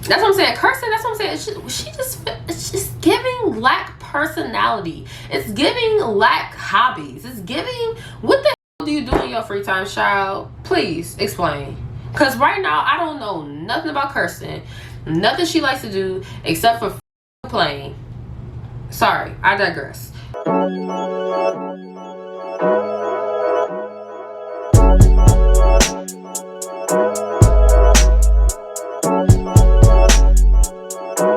That's what I'm saying. Kirsten, that's what I'm saying. It's just giving lack personality. It's giving lack hobbies. It's giving, what the hell do you do in your free time, child? Please explain. Because right now, I don't know nothing about Kirsten. Nothing she likes to do except for playing. Sorry, I digress.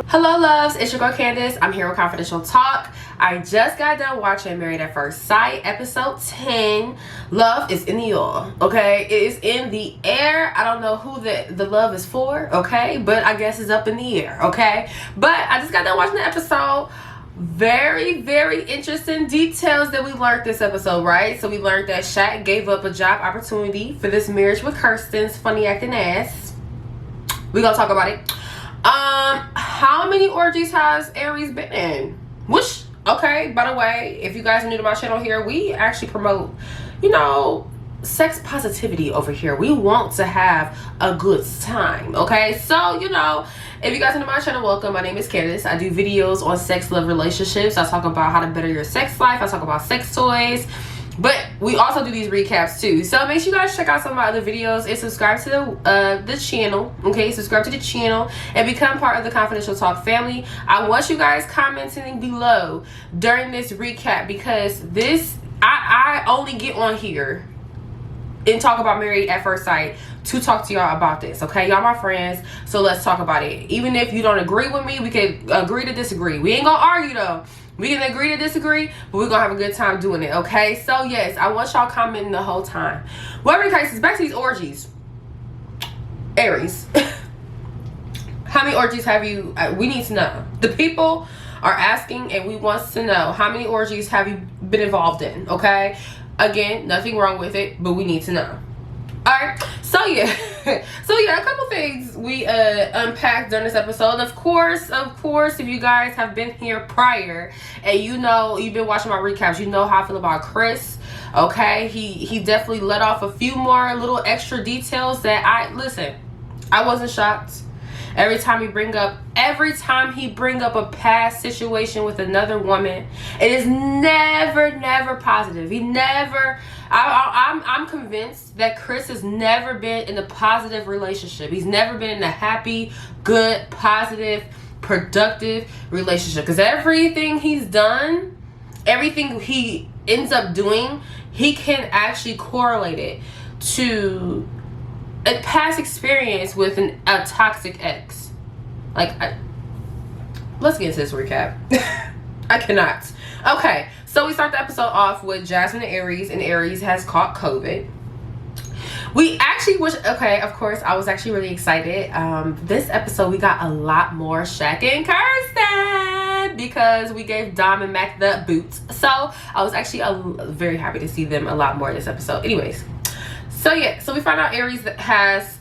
Hello loves, it's your girl Candace. I'm here with Confidential Talk. I just got done watching Married at First Sight episode 10. Love is in the air, okay? It is in the air. I don't know who the love is for, okay? But I guess it's up in the air, okay? But I just got done watching the episode. Very, very interesting details that we learned this episode, right? So we learned that Shaq gave up a job opportunity for this marriage with Kirsten's funny acting ass. We're gonna talk about it. How many orgies has Aries been in? Which, okay, by the way, if you guys are new to my channel here, we actually promote, sex positivity over here. We want to have a good time, okay? So, if you guys are new to my channel, welcome. My name is Candace. I do videos on sex, love, relationships. I talk about how to better your sex life. I talk about sex toys. But we also do these recaps too. So make sure you guys check out some of my other videos and subscribe to the channel. Okay, subscribe to the channel and become part of the Confidential Talk family. I want you guys commenting below during this recap, because I only get on here and talk about Married at First Sight to talk to y'all about this. Okay, y'all my friends, so let's talk about it. Even if you don't agree with me, we can agree to disagree. We ain't gonna argue though. We can agree to disagree, but we're gonna have a good time doing it, okay? So yes, I want y'all commenting the whole time. Whatever the case is, back to these orgies. Aries, how many orgies have you, we need to know. The people are asking and we want to know, how many orgies have you been involved in, okay? Again, nothing wrong with it, but we need to know. Alright, so yeah, a couple things we unpacked during this episode. Of course, if you guys have been here prior and you've been watching my recaps, you know how I feel about Chris. Okay, he definitely let off a few more little extra details that I wasn't shocked. Every time he bring up a past situation with another woman, it is never positive. I'm convinced that Chris has never been in a positive relationship. He's never been in a happy, good, positive, productive relationship. Because everything he's done, everything he ends up doing, he can actually correlate it to a past experience with a toxic ex. Let's get into this recap. I cannot. Okay, so we start the episode off with Jasmine and Aries has caught COVID. We actually of course, I was actually really excited. This episode, we got a lot more Shaq and Kirsten because we gave Dom and Mac the boots. So I was actually very happy to see them a lot more this episode. Anyways, so yeah, so we find out Aries has,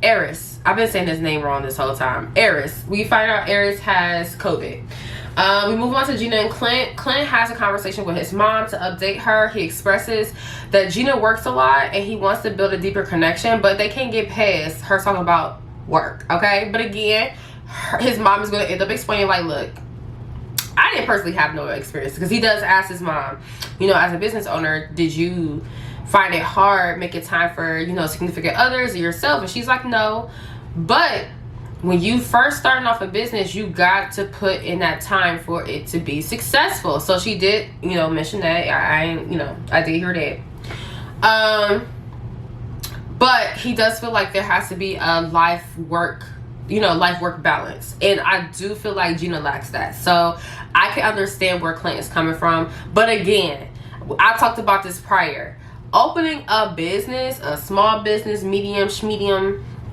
Aries. I've been saying his name wrong this whole time. Aries. We find out Aries has COVID. We move on to Gina and Clint. Clint has a conversation with his mom to update her. He expresses that Gina works a lot and he wants to build a deeper connection, but they can't get past her talking about work, okay? But again, his mom is going to end up explaining, look, I didn't personally have no experience, because he does ask his mom, as a business owner, did you find it hard making time for, significant others or yourself? And she's like, no. But when you first starting off a business, you got to put in that time for it to be successful. So she did, mention that. I did hear that. But he does feel like there has to be a life work balance. And I do feel like Gina lacks that. So I can understand where Clint is coming from. But again, I talked about this prior. Opening a business, a small business, medium,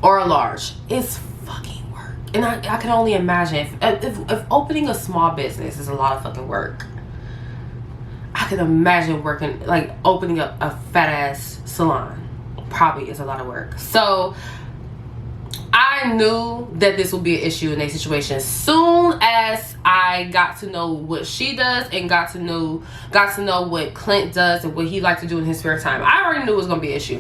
or a large, is fucking work. And I can only imagine if opening a small business is a lot of fucking work, I can imagine opening up a fat ass salon probably is a lot of work. So I knew that this would be an issue in a situation. As soon as I got to know what she does and got to know what Clint does and what he likes to do in his spare time, I already knew it was going to be an issue.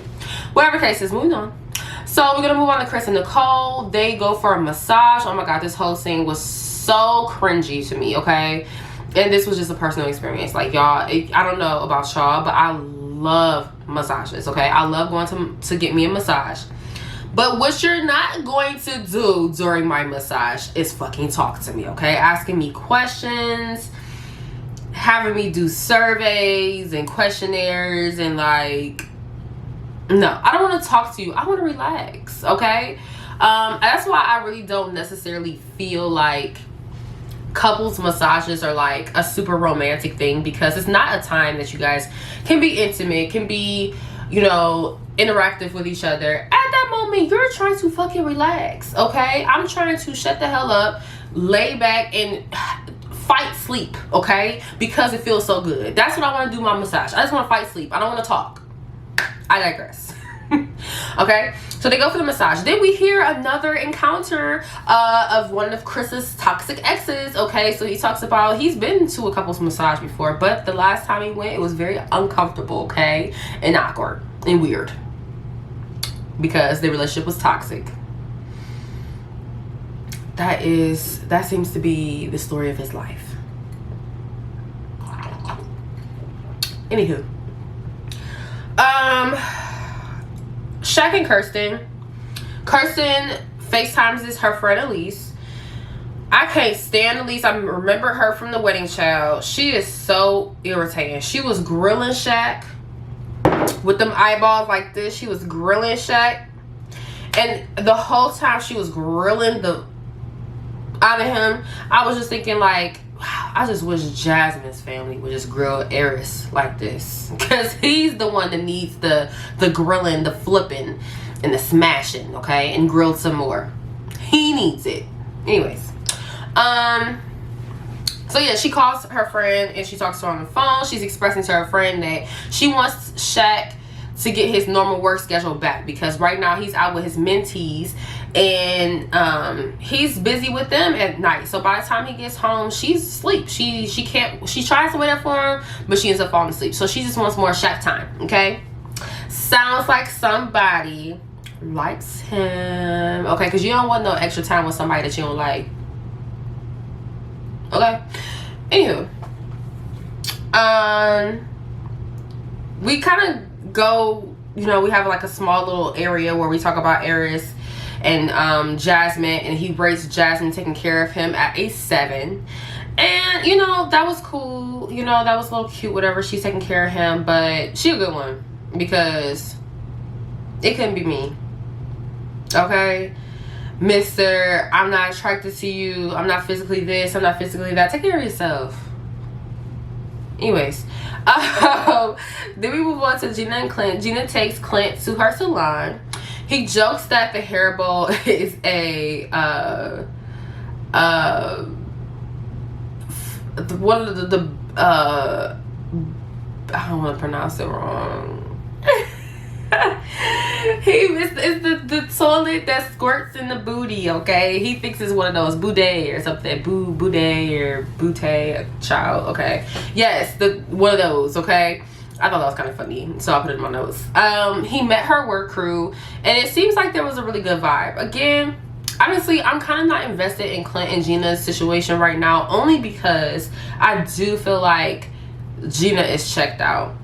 Whatever case is, moving on. So So we're gonna move on to Chris and Nicole. They go for a massage. Oh my god, this whole scene was so cringy to me, okay? And this was just a personal experience. Like, y'all, I don't know about y'all, but I love massages, okay? I love going to get me a massage. But what you're not going to do during my massage is fucking talk to me, okay? Asking me questions, having me do surveys and questionnaires, and like, no, I don't want to talk to you. I want to relax, okay? That's why I really don't necessarily feel like couples massages are like a super romantic thing, because it's not a time that you guys can be intimate, can be, you know, interactive with each other. At that moment, you're trying to fucking relax, okay? I'm trying to shut the hell up, lay back, and fight sleep, okay? Because it feels so good. That's what I want to do my massage. I just want to fight sleep. I don't want to talk. I digress. Okay, so they go for the massage. Then we hear another encounter of one of Chris's toxic exes. Okay, so he talks about he's been to a couple's massage before, but the last time he went, it was very uncomfortable, okay, and awkward and weird because the relationship was toxic. That seems to be the story of his life. Anywho, Shaq and Kirsten FaceTimes her friend Elise. I can't stand Elise. I remember her from The Wedding Child. She is so irritating. She was grilling Shaq with them eyeballs like this. She was grilling Shaq, and the whole time she was grilling the out of him, I was just thinking like, wow, I just wish Jasmine's family would just grill Aries like this, because he's the one that needs the grilling, the flipping, and the smashing, okay, and grilled some more. He needs it. Anyways, so yeah, she calls her friend and she talks to her on the phone. She's expressing to her friend that she wants Shaq to get his normal work schedule back, because right now he's out with his mentees and he's busy with them at night. So by the time he gets home, she's asleep. She tries to wait up for him, but she ends up falling asleep. So she just wants more Shaq time. Okay, sounds like somebody likes him. Okay, because you don't want no extra time with somebody that you don't like. Okay, anywho, we kind of go, you know, we have like a small little area where we talk about Aries and Jasmine, and he rates Jasmine taking care of him at a 7. And you know, that was cool, you know, that was a little cute, whatever. She's taking care of him, but she a good one, because it couldn't be me. Okay, Mr. I'm not attracted to you, I'm not physically this, I'm not physically that. Take care of yourself. Anyways, then we move on to Gina and Clint. Gina takes Clint to her salon. He jokes that the hair bowl is a one of the I don't want to pronounce it wrong. It's the toilet that squirts in the booty, okay? He thinks it's one of those boudet or something. Boudet or bootay, child, okay? Yes, one of those, okay? I thought that was kind of funny, so I put it in my notes. He met her work crew, and it seems like there was a really good vibe. Again, honestly, I'm kind of not invested in Clint and Gina's situation right now, only because I do feel like Gina is checked out.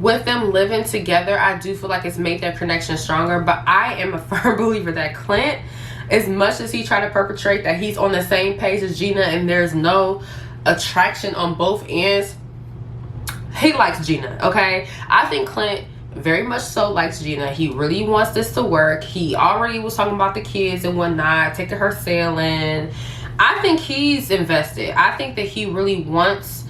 With them living together, I do feel like it's made their connection stronger, but I am a firm believer that Clint, as much as he tried to perpetrate that he's on the same page as Gina and there's no attraction on both ends, he likes Gina, okay? I think Clint very much so likes Gina. He really wants this to work. He already was talking about the kids and whatnot, taking her sailing. I think he's invested. I think that he really wants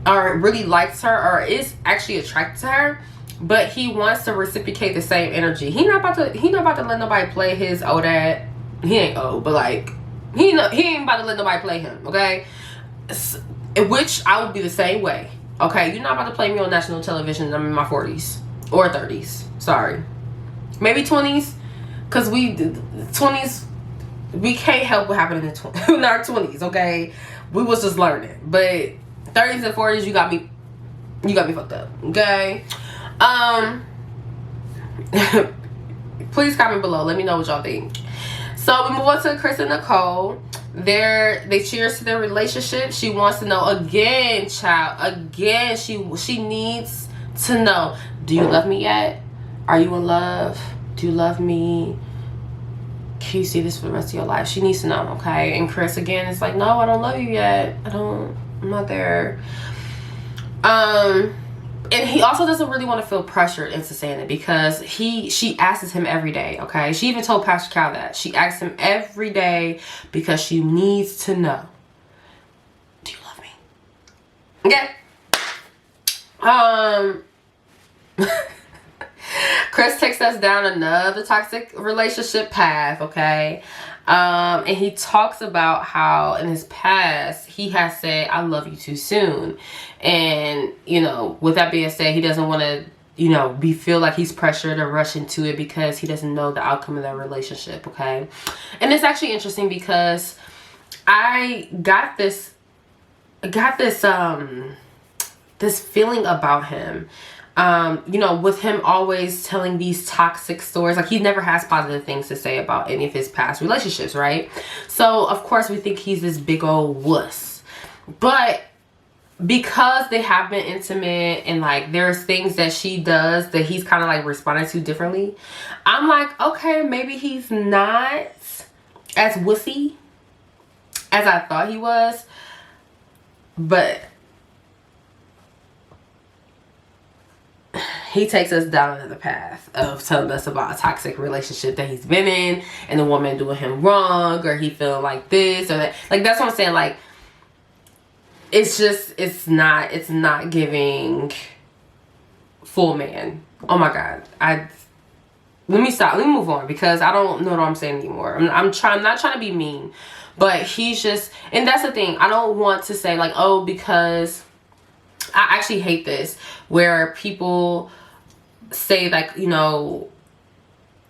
or really likes her, or is actually attracted to her, but he wants to reciprocate the same energy. He not about to let nobody play his old dad. He ain't old, but like he ain't about to let nobody play him, okay? Which I would be the same way. Okay, you're not about to play me on national television. I'm in my 40s or 30s. Sorry, maybe 20s, because we 20s we can't help what happened in our 20s. Okay, we was just learning, but 30s and 40s, you got me Please comment below. Let me know what y'all think. So we move on to Chris and Nicole. They cheers to their relationship. She wants to know again, child. Again, she needs to know. Do you love me yet? Are you in love? Do you love me? Can you see this for the rest of your life? She needs to know, okay? And Chris again is like, no, I don't love you yet. I'm not there. And he also doesn't really want to feel pressured into saying it because she asks him every day, okay? She even told Pastor Cal that. She asks him every day because she needs to know. Do you love me? Okay. Chris takes us down another toxic relationship path, okay? And he talks about how in his past he has said, I love you too soon. And, you know, with that being said, he doesn't want to, you know, feel like he's pressured or rush into it because he doesn't know the outcome of that relationship, okay? And it's actually interesting because I got this feeling about him. You know, with him always telling these toxic stories, like he never has positive things to say about any of his past relationships, right? So of course we think he's this big old wuss, but because they have been intimate and like there's things that she does that he's kind of like responding to differently, I'm like, okay, maybe he's not as wussy as I thought he was. But he takes us down another path of telling us about a toxic relationship that he's been in and the woman doing him wrong, or he feeling like this or that. Like, that's what I'm saying. Like, it's not giving full man. Oh my God. Let me stop. Let me move on because I don't know what I'm saying anymore. I'm not trying to be mean, but he's just, and that's the thing. I don't want to say like, oh, because I actually hate this where people say like, you know,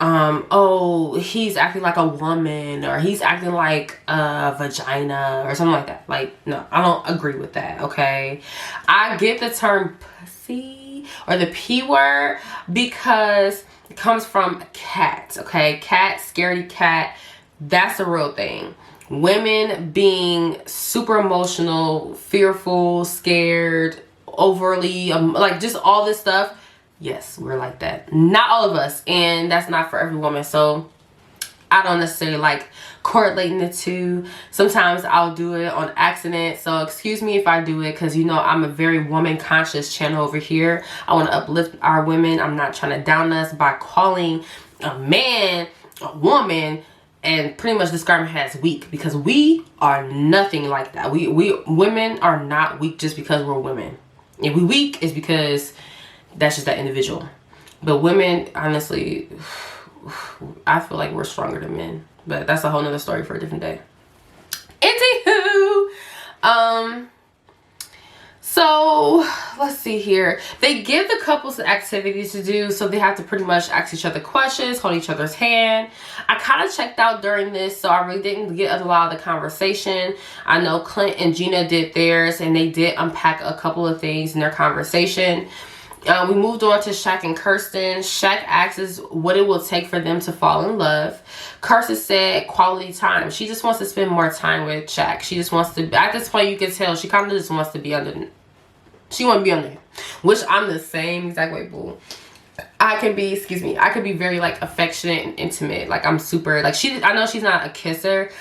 oh, he's acting like a woman or he's acting like a vagina or something like that. Like, no, I don't agree with that, okay? I get the term pussy or the P word because it comes from cat, okay? Cat, scaredy cat, that's a real thing. Women being super emotional, fearful, scared, overly, like just all this stuff. Yes, we're like that. Not all of us, and that's not for every woman. So I don't necessarily like correlating the two. Sometimes I'll do it on accident, so excuse me if I do it, because you know I'm a very woman conscious channel over here. I want to uplift our women. I'm not trying to down us by calling a man a woman and pretty much describing her as weak, because we are nothing like that. We women are not weak just because we're women. If we weak, it's because that's just that individual. But women, honestly, I feel like we're stronger than men. But that's a whole nother story for a different day. Anywho, so let's see here. They give the couples activities to do, so they have to pretty much ask each other questions, hold each other's hand. I kind of checked out during this, so I really didn't get a lot of the conversation. I know Clint and Gina did theirs, and they did unpack a couple of things in their conversation. We moved on to Shaq and Kirsten. Shaq asks what it will take for them to fall in love. Kirsten said quality time. She just wants to spend more time with Shaq. She just wants to, at this point you can tell, she kind of just wants to be under, she wants to be under him. Which I'm the same exact way, boo. I can be, I could be very like affectionate and intimate. Like I'm super, like I know she's not a kisser,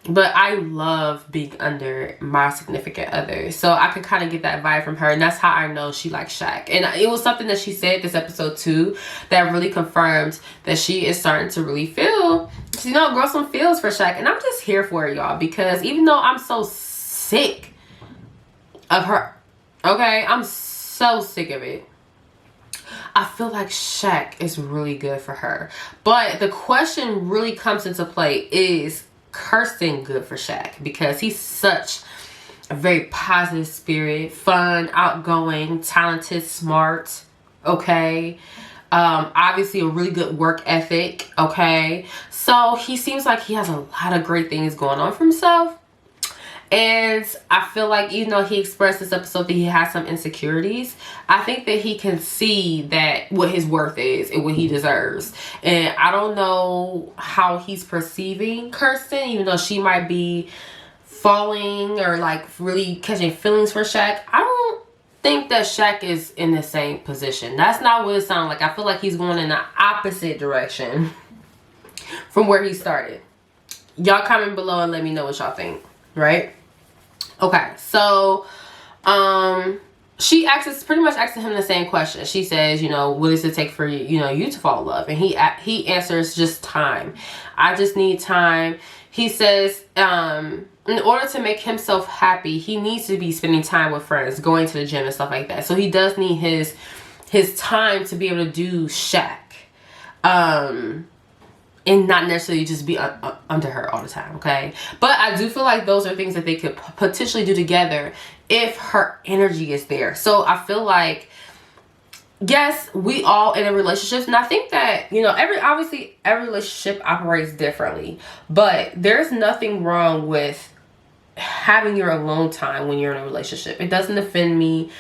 but I love being under my significant other. So I could kind of get that vibe from her. And that's how I know she likes Shaq. And it was something that she said this episode too that really confirmed that she is starting to really feel, you know, grow some feels for Shaq. And I'm just here for it, y'all. Because even though I'm so sick of her, okay, I'm so sick of it, I feel like Shaq is really good for her. But the question really comes into play, is Kirsten good for Shaq? Because he's such a very positive spirit, fun, outgoing, talented, smart, okay? Obviously a really good work ethic, okay? So he seems like he has a lot of great things going on for himself. And I feel like even though he expressed this episode that he has some insecurities, I think that he can see that what his worth is and what he deserves. And I don't know how he's perceiving Kirsten, even though she might be falling or like really catching feelings for Shaq. I don't think that Shaq is in the same position. That's not what it sounds like. I feel like he's going in the opposite direction from where he started. Y'all comment below and let me know what y'all think, right? Okay, so she pretty much asking him the same question. She says, you know, what does it take for you to fall in love? And he answers, just time. I just need time. He says, in order to make himself happy, he needs to be spending time with friends, going to the gym and stuff like that. So he does need his time to be able to do Shaq. And not necessarily just be under her all the time, okay? But I do feel like those are things that they could potentially do together if her energy is there. So I feel like, yes, we all in a relationship, and I think that, you know, obviously every relationship operates differently, but there's nothing wrong with having your alone time when you're in a relationship. It doesn't offend me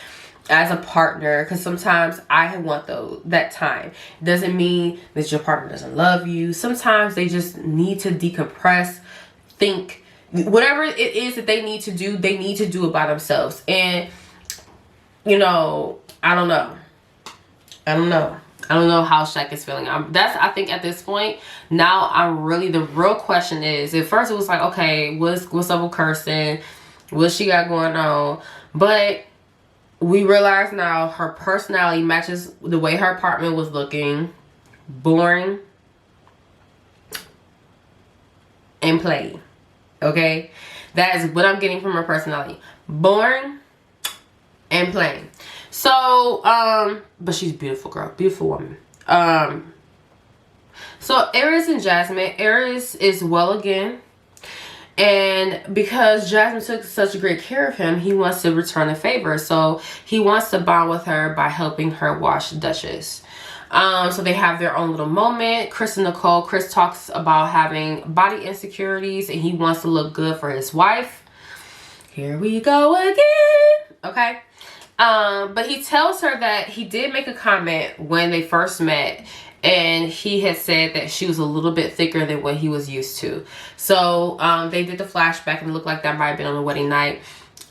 as a partner, because sometimes I want that time. It doesn't mean that your partner doesn't love you. Sometimes they just need to decompress, think, whatever it is that they need to do it by themselves. And, you know, I don't know how Shaq is feeling. I think at this point now, the real question is, at first it was like, okay, what's up with Kirsten, what she got going on, but we realize now her personality matches the way her apartment was looking. Boring and plain. Okay? That is what I'm getting from her personality. Boring and plain. So, but she's a beautiful girl. Beautiful woman. So, Aries and Jasmine. Aries is well again. And because Jasmine took such great care of him, he wants to return the favor. So he wants to bond with her by helping her wash dishes. So they have their own little moment. Chris and Nicole. Chris talks about having body insecurities and he wants to look good for his wife. Here we go again. Okay. But he tells her that he did make a comment when they first met. And he had said that she was a little bit thicker than what he was used to. So they did the flashback and it looked like that might have been on the wedding night.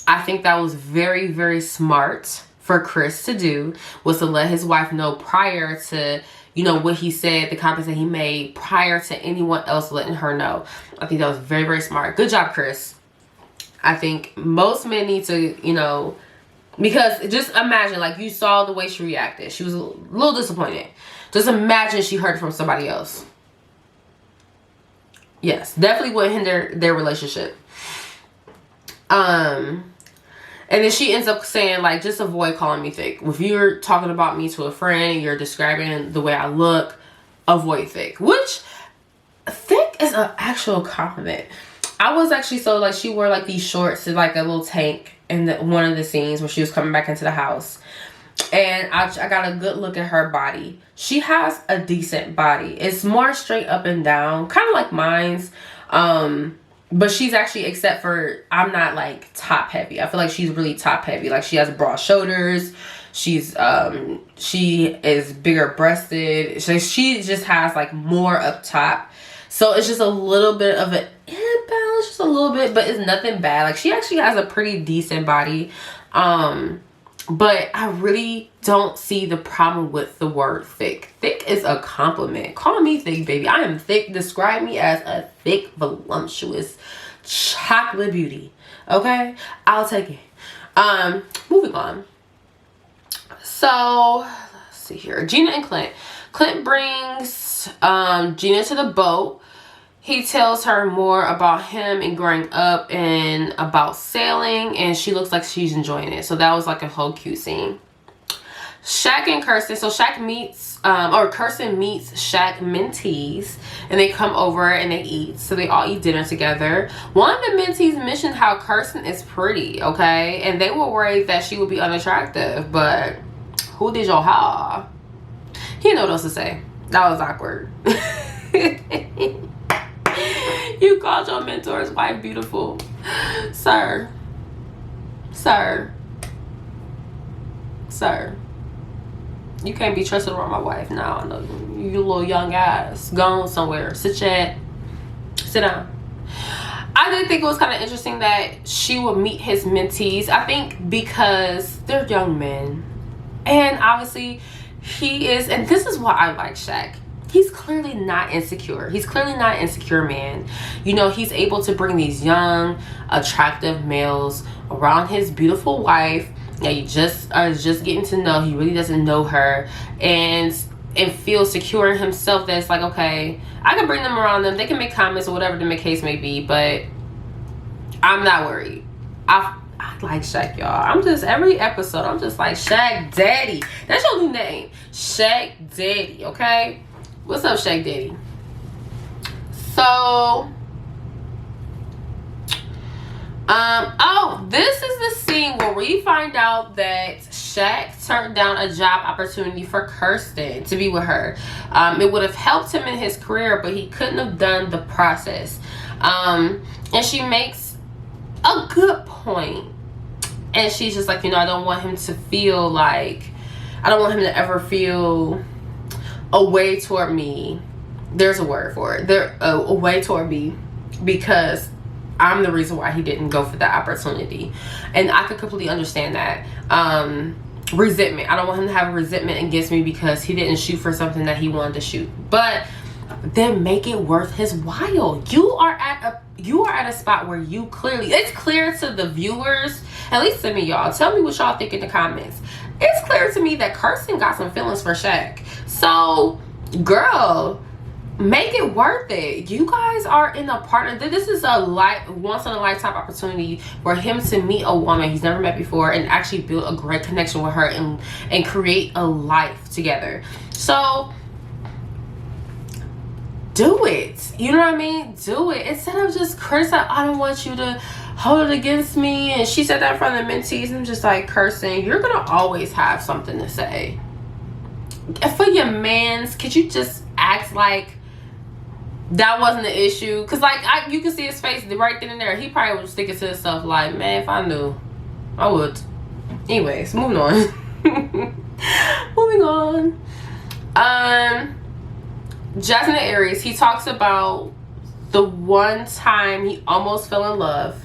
I think that was very, very smart for Chris to do, was to let his wife know prior to, you know, what he said, the comments that he made, prior to anyone else letting her know. I think that was very, very smart. Good job, Chris. I think most men need to, you know, because just imagine, like, you saw the way she reacted. She was a little disappointed. Just imagine she heard it from somebody else. Yes, definitely would hinder their relationship. And then she ends up saying, like, just avoid calling me thick. If you're talking about me to a friend, you're describing the way I look, avoid thick. Which, thick is an actual compliment. I was actually, so, like, she wore, like, these shorts and, like, a little tank in one of the scenes where she was coming back into the house. And I got a good look at her body. She has a decent body. It's more straight up and down, kind of like mine's. But she's actually, except for, I'm not like top heavy. I feel like she's really top heavy. Like, she has broad shoulders. She is bigger breasted. So she just has like more up top. So it's just a little bit of an imbalance, just a little bit, but it's nothing bad. Like, she actually has a pretty decent body. But I really don't see the problem with the word thick. Thick is a compliment. Call me thick, baby. I am thick. Describe me as a thick, voluptuous chocolate beauty. Okay? I'll take it. Moving on. So, let's see here. Gina and Clint. Clint brings Gina to the boat. He tells her more about him and growing up and about sailing, and she looks like she's enjoying it. So that was like a whole cute scene. Shaq and Kirsten. So Shaq meets, Kirsten meets Shaq mentees, and they come over and they eat. So they all eat dinner together. One of the mentees mentioned how Kirsten is pretty, okay? And they were worried that she would be unattractive, but who did your hair? He didn't know what else to say. That was awkward. You called your mentor's wife beautiful. Sir. You can't be trusted around my wife now. I know you little young ass. Gone somewhere. Sit down. I did think it was kind of interesting that she would meet his mentees. I think because they're young men. And obviously he is, and this is why I like Shaq. He's clearly not insecure. He's clearly not an insecure man. You know, he's able to bring these young, attractive males around his beautiful wife. Yeah, you just are just getting to know. He really doesn't know her, and feel secure in himself. That's like, okay, I can bring them around them. They can make comments or whatever the case may be, but I'm not worried. I like Shaq, y'all. I'm just, every episode, I'm just like, Shaq Daddy. That's your new name, Shaq Daddy. Okay, what's up, Shaq Daddy? So, this is the scene where we find out that Shaq turned down a job opportunity for Kirsten to be with her. It would have helped him in his career, but he couldn't have done the process. And she makes a good point. And she's just like, you know, I don't want him to feel like, I don't want him to ever feel a way toward me. There's a word for it. A way toward me, because I'm the reason why he didn't go for that opportunity. And I could completely understand that. Resentment. I don't want him to have resentment against me because he didn't shoot for something that he wanted to shoot. But then make it worth his while. You are at a spot where you clearly, it's clear to the viewers, at least to me, y'all. Tell me what y'all think in the comments. It's clear to me that Kirsten got some feelings for Shaq. So, girl, make it worth it. You guys are in a partner. This is a once in a lifetime opportunity for him to meet a woman he's never met before and actually build a great connection with her and create a life together. So do it. You know what I mean? Do it. Instead of just criticizing, I don't want you to hold it against me. And she said that in front of the mentees. I'm just like, Kirsten, you're gonna always have something to say. For your mans, could you just act like that wasn't the issue? Because like you can see his face right then and there. He probably was thinking to himself like, man, if I knew, I would. Anyways, moving on. Moving on. Jasmine and Aries, he talks about the one time he almost fell in love,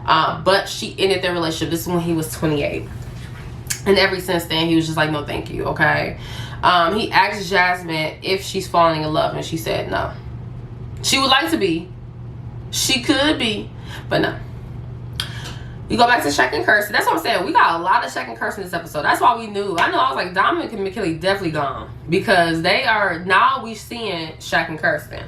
but she ended their relationship. This is when he was 28. And ever since then, he was just like, no thank you, okay? He asked Jasmine if she's falling in love, and she said no. She would like to be. She could be, but no. We go back to Shaq and Kirsten. That's what I'm saying. We got a lot of Shaq and Kirsten this episode. That's why we knew. I was like, Dominic and McKinley definitely gone. Because they are, now we seeing Shaq and Kirsten.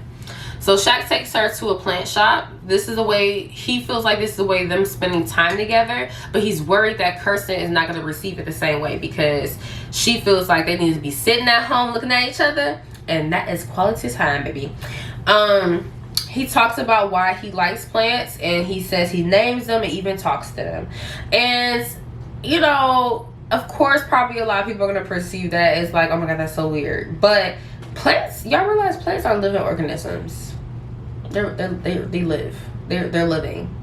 So Shaq takes her to a plant shop. This is the way, he feels like this is the way them spending time together. But he's worried that Kirsten is not going to receive it the same way. Because she feels like they need to be sitting at home looking at each other. And that is quality time, baby. He talks about why he likes plants, and he says he names them and even talks to them. And, you know, of course, probably a lot of people are going to perceive that as like, oh my God, that's so weird. But plants, y'all realize plants are living organisms. They live. They're living.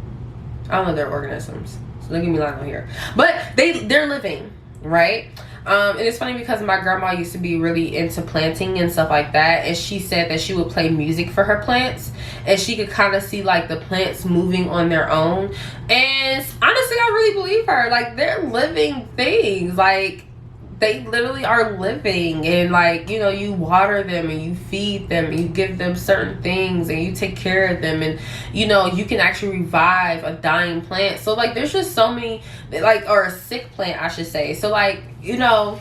I don't know, they're organisms. So don't get me lying on here. But they're living, right? And it's funny because my grandma used to be really into planting and stuff like that, and she said that she would play music for her plants, and she could kind of see like the plants moving on their own. And honestly, I really believe her. Like, they're living things. Like, they literally are living, and like, you know, you water them and you feed them and you give them certain things and you take care of them, and you know, you can actually revive a dying plant. So like, there's just so many, like, or a sick plant, I should say. So like, you know,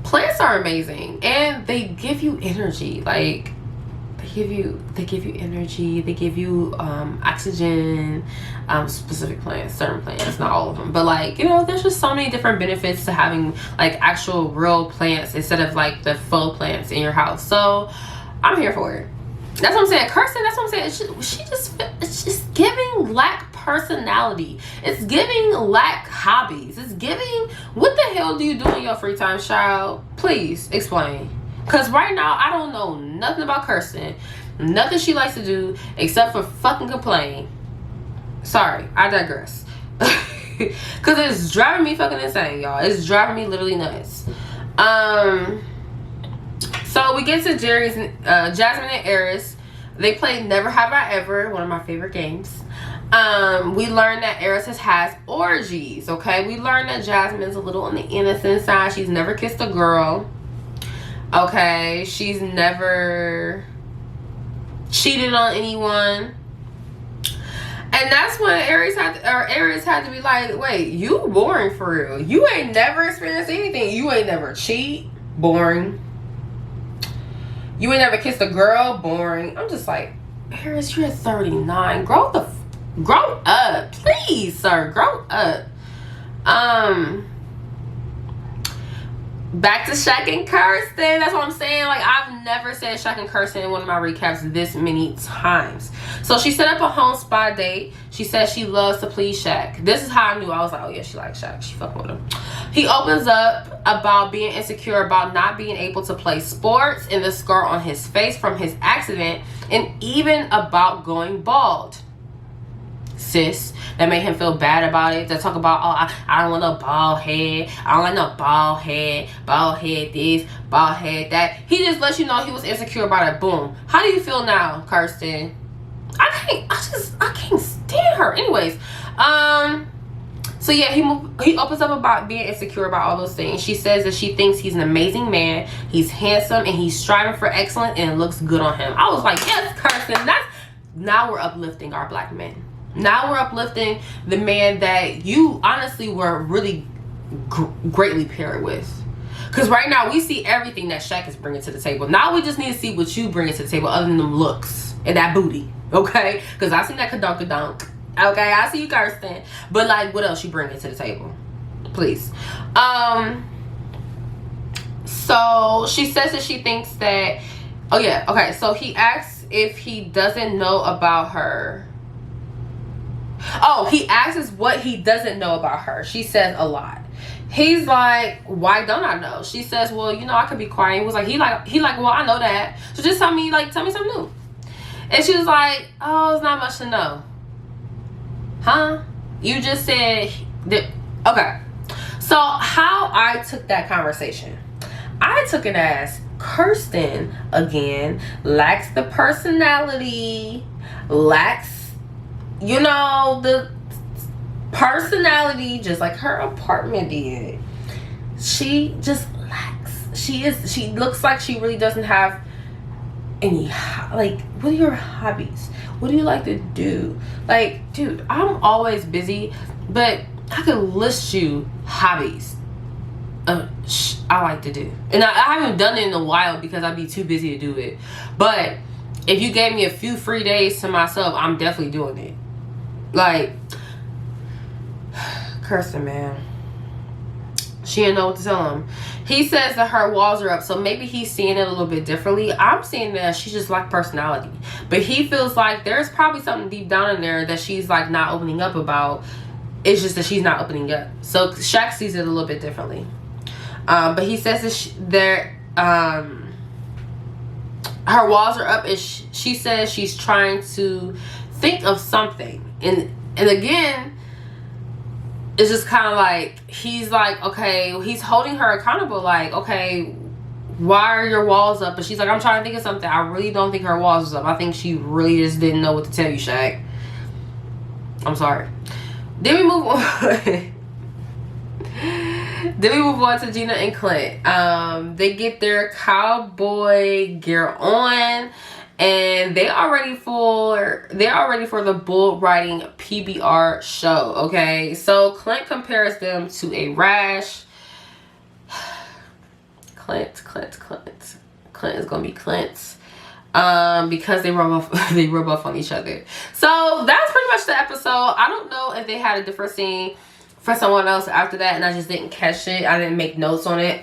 plants are amazing and they give you energy. Like, they give you energy, they give you oxygen. Specific plants, certain plants, not all of them, but like, you know, there's just so many different benefits to having like actual real plants instead of like the faux plants in your house. So I'm here for it. That's what I'm saying. Kirsten, that's what I'm saying. It's just giving lack personality. It's giving lack hobbies. It's giving, what the hell do you do in your free time, child? Please explain. Because right now, I don't know nothing about Kirsten. Nothing she likes to do except for fucking complain. Sorry, I digress. Because it's driving me fucking insane, y'all. It's driving me literally nuts. So we get to Jasmine and Aries. They played Never Have I Ever, one of my favorite games. We learned that Aries has orgies, okay? We learned that Jasmine's a little on the innocent side. She's never kissed a girl, okay? She's never cheated on anyone. And that's when Aries had to be like, wait, you boring for real. You ain't never experienced anything. You ain't never cheat. Boring. You ain't never kissed a girl. Boring. I'm just like, Aries, you're 39. Grow up. Please, sir. Grow up. Back to Shaq and Kirsten. That's what I'm saying. Like, I've never said Shaq and Kirsten in one of my recaps this many times. So she set up a home spa date. She says she loves to please Shaq. This is how I knew. I was like, oh yeah, she likes Shaq. She fucking with him. He opens up about being insecure about not being able to play sports and the scar on his face from his accident, and even about going bald. Sis, that made him feel bad about it. They talk about, oh, I don't want no bald head. I don't like no bald head this, bald head that. He just let you know he was insecure about it. Boom. How do you feel now, Kirsten? I can't stand her. Anyways, so yeah, he opens up about being insecure about all those things. She says that she thinks he's an amazing man. He's handsome and he's striving for excellence and it looks good on him. I was like, yes, Kirsten. Now we're uplifting our black men. Now we're uplifting the man that you honestly were really greatly paired with. Because right now we see everything that Shaq is bringing to the table. Now we just need to see what you bring to the table other than them looks and that booty. Okay? Because I seen that kadunk. Okay? I see you, Kirsten. But like, what else you bringing to the table? Please. So she says that she thinks that... Oh yeah. Okay. So he asks if he doesn't know about her. Oh, he asks what he doesn't know about her. She says a lot. He's like, why don't I know? She says, well, you know, I could be quiet. He was like, he like, well, I know that. So just tell me something new. And she was like, oh, it's not much to know. Huh? You just said that. Okay. So how I took that conversation, I took it as Kirsten, again, lacks the personality, lacks, you know, the personality, just like her apartment did. She just lacks. She looks like she really doesn't have any, like, what are your hobbies? What do you like to do? Like, dude, I'm always busy, but I could list you hobbies I like to do. And I haven't done it in a while because I'd be too busy to do it. But if you gave me a few free days to myself, I'm definitely doing it. Like, Kirsten, man. She didn't know what to tell him. He says that her walls are up, so maybe he's seeing it a little bit differently. I'm seeing that she just lacks personality. But he feels like there's probably something deep down in there that she's like not opening up about. It's just that she's not opening up. So Shaq sees it a little bit differently. But he says that her walls are up. She says she's trying to think of something. And again, it's just kind of like, he's like, okay, he's holding her accountable. Like, okay, why are your walls up? But she's like, I'm trying to think of something. I really don't think her walls was up. I think she really just didn't know what to tell you, Shaq. I'm sorry. Then we move on. Then we move on to Gina and Clint. They get their cowboy gear on, and they are ready for the bull riding PBR show. Okay, so Clint compares them to a rash. Clint is gonna be Clint. Because they rub off on each other. So that's pretty much the episode. I don't know if they had a different scene for someone else after that, and I just didn't catch it. I didn't make notes on it.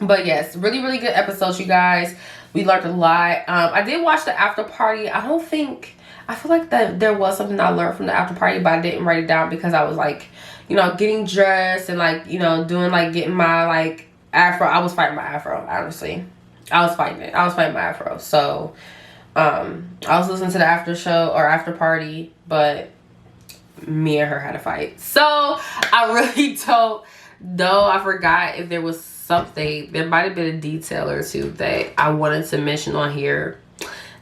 But yes, really, really good episodes, you guys. We learned a lot. I did watch the after party. I feel like that there was something I learned from the after party, but I didn't write it down because I was like, you know, getting dressed and like, you know, doing like getting my like afro. I was fighting my afro, honestly. I was fighting it. I was fighting my afro. So I was listening to the after show or after party, but me and her had a fight. So I really don't know. I forgot if there was something. There might have been a detail or two that I wanted to mention on here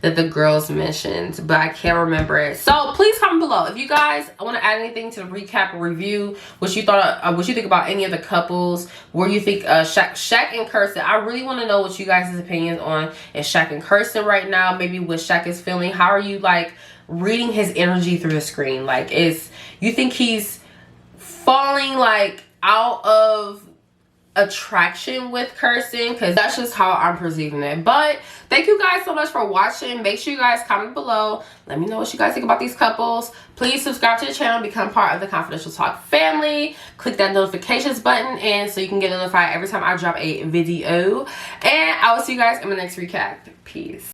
that the girls mentioned, but I can't remember it. So please comment below if you guys want to add anything to the recap or review, what you thought, what you think about any of the couples, where you think Shaq and Kirsten. I really want to know what you guys' opinions on is Shaq and Kirsten right now. Maybe what Shaq is feeling. How are you like reading his energy through the screen? Like, you think he's falling like out of attraction with Kirsten? Because that's just how I'm perceiving it. But thank you guys so much for watching. Make sure you guys comment below. Let me know what you guys think about these couples. Please subscribe to the channel, become part of the Confidential Talk family. Click that notifications button and so you can get notified every time I drop a video. And I will see you guys in my next recap. Peace.